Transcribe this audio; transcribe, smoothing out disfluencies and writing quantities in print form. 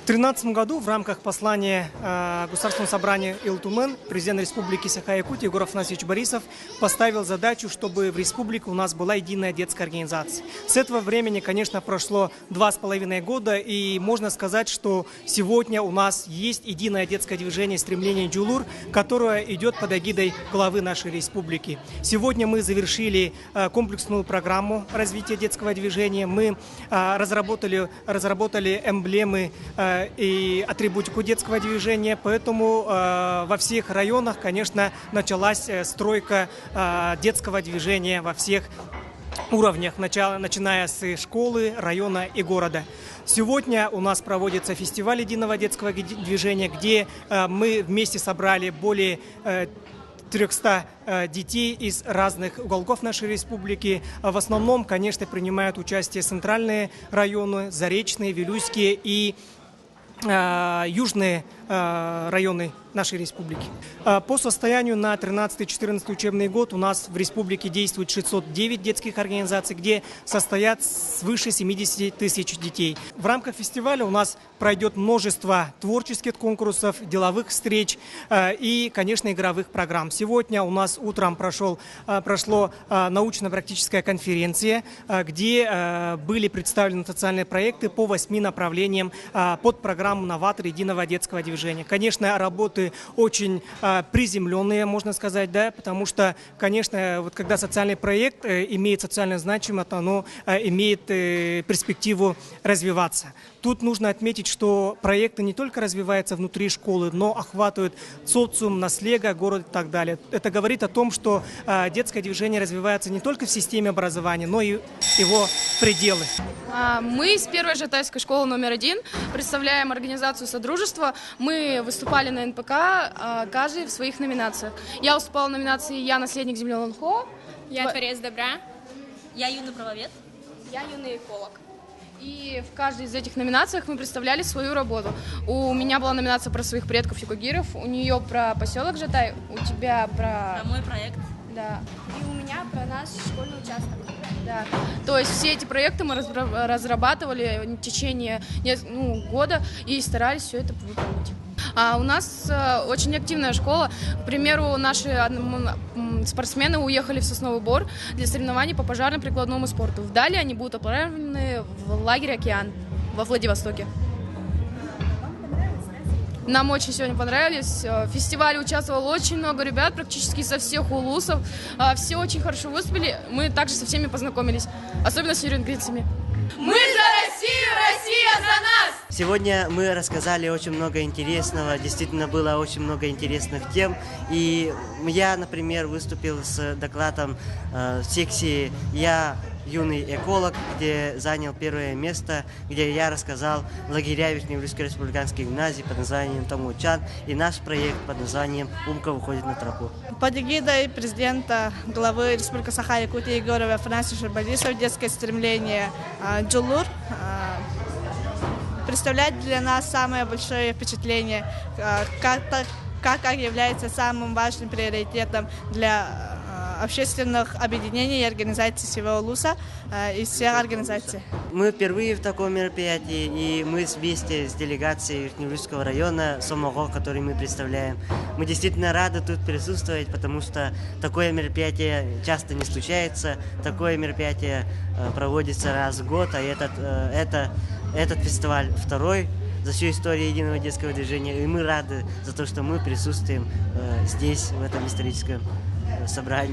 2013 году в рамках послания Государственного собрания Илтумен президент Республики Саха-Якутия Егор Афанасьевич Борисов поставил задачу, чтобы в республике у нас была единая детская организация. С этого времени, конечно, прошло 2,5 года, и можно сказать, что сегодня у нас есть единое детское движение «Стремление Джулур», которое идет под эгидой главы нашей республики. Сегодня мы завершили комплексную программу развития детского движения. Мы разработали эмблемы и атрибутику детского движения, поэтому во всех районах, конечно, началась стройка детского движения во всех уровнях, начиная с школы, района и города. Сегодня у нас проводится фестиваль единого детского движения, где мы вместе собрали более 300 детей из разных уголков нашей республики. В основном, конечно, принимают участие центральные районы, Заречные, Вилюйские и южные районы нашей республики. По состоянию на 13-14 учебный год у нас в республике действует 609 детских организаций, где состоят свыше 70 тысяч детей. В рамках фестиваля у нас пройдет множество творческих конкурсов, деловых встреч и, конечно, игровых программ. Сегодня у нас утром прошло научно-практическая конференция, где были представлены социальные проекты по 8 направлениям под программу «Новатор единого детского движения». Конечно, работы очень приземленные, можно сказать, да, потому что, конечно, вот когда социальный проект имеет социальную значимость, оно имеет перспективу развиваться. Тут нужно отметить, что проекты не только развиваются внутри школы, но охватывают социум, наследие, город и так далее. Это говорит о том, что детское движение развивается не только в системе образования, но и его пределы. Мы из первой жатайской школы номер 1 представляем организацию «Содружество». Мы выступали на НПК, каждый в своих номинациях. Я выступала в номинации «Я наследник земли Ланхо». Я творец добра. Я юный правовед. Я юный эколог. И в каждой из этих номинациях мы представляли свою работу. У меня была номинация про своих предков юкагиров, у нее про поселок Жатай, у тебя про мой проект. Да. И у меня про наш школьный участок. Да. То есть все эти проекты мы разрабатывали в течение года и старались все это выполнить. У нас очень активная школа. К примеру, наши спортсмены уехали в Сосновый Бор для соревнований по пожарно-прикладному спорту. Далее они будут отправлены в лагерь «Океан» во Владивостоке. Нам очень сегодня понравились. В фестивале участвовало очень много ребят, практически со всех улусов. Все очень хорошо выступили. Мы также со всеми познакомились, особенно с юрингрицами. Мы за Россию, Россия за нас! Сегодня мы рассказали очень много интересного, действительно было очень много интересных тем. И я, например, выступил с докладом в секции «Я юный эколог», где занял первое место, где я рассказал лагеря Верхневилюйской республиканской гимназии под названием Томучан и наш проект под названием «Умка выходит на тропу». Под эгидой президента главы Республики Саха-Якутия Егора Афанасьевича Борисова детское стремление Джулур представляет для нас самое большое впечатление, как является самым важным приоритетом для общественных объединений и организаций всего улуса и всех организаций. Мы впервые в таком мероприятии, и мы вместе с делегацией Верхневилюйского района Сомого, который мы представляем. Мы действительно рады тут присутствовать, потому что такое мероприятие часто не случается. Такое мероприятие проводится раз в год, а этот фестиваль второй за всю историю единого детского движения. И мы рады за то, что мы присутствуем здесь, в этом историческом собрании.